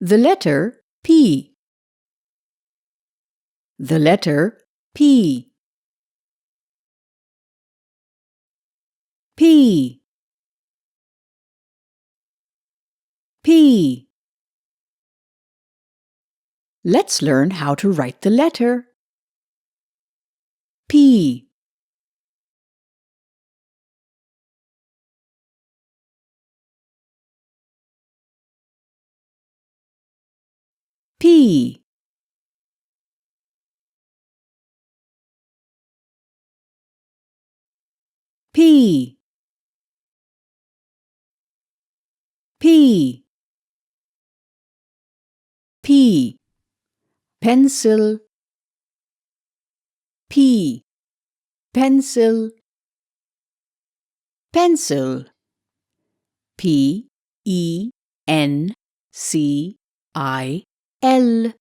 The letter P. The letter P. P. P. Let's learn how to write the letter P. P. P. P. P. Pencil. P. Pencil. Pencil. P. E. N. C. I. L.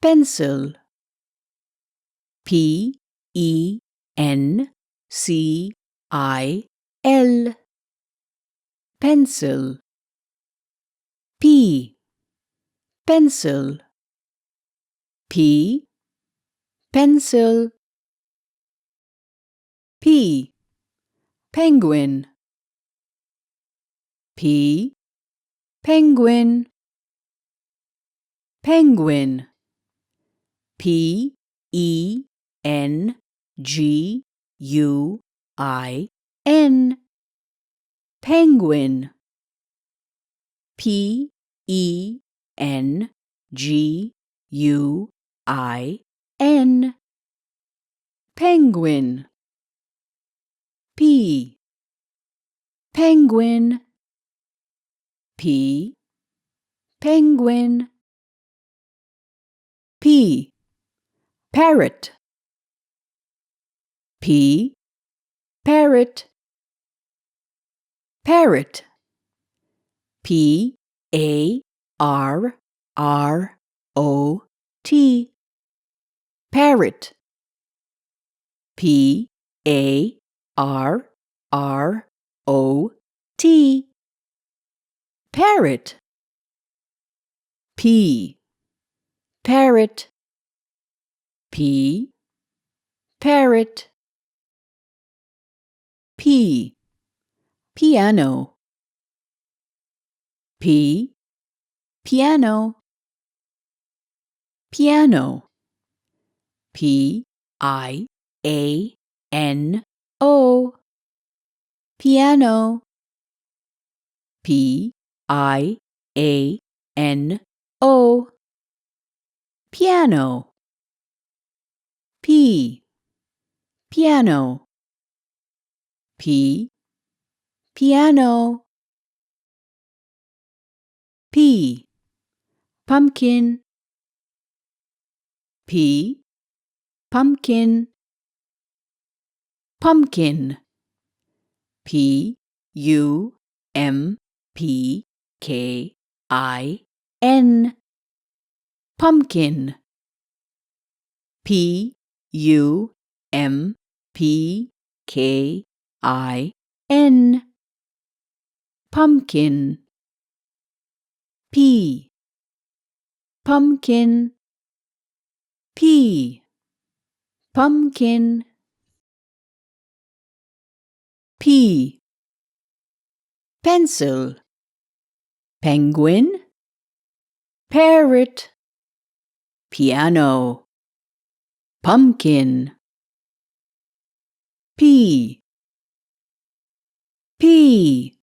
Pencil. P. E. N. C. I. L. Pencil. P. Pencil. P. Pencil. P. Penguin. P. Penguin. Penguin. P. E. N. G. U. I. N. Penguin. P. E. N. G. U. I. N. Penguin. P. Penguin. P. Penguin. P. Parrot. P. Parrot. Parrot. P. A. R. R. O. T. Parrot. P. A. R. R. O. T. Parrot. P. Parrot. P. Parrot. P. Piano. P. Piano. Piano. P. I. A. N. O. Piano. P. I. A. N. O. Piano. P. Piano. P. Piano. P. Pumpkin. P. Pumpkin. Pumpkin. P. U. M. P. K. I. N. Pumpkin. P. U. M. P. K. I. N. Pumpkin. P. Pumpkin. P. Pumpkin. P. Pencil. Penguin. Parrot. Piano. Pumpkin. P. P.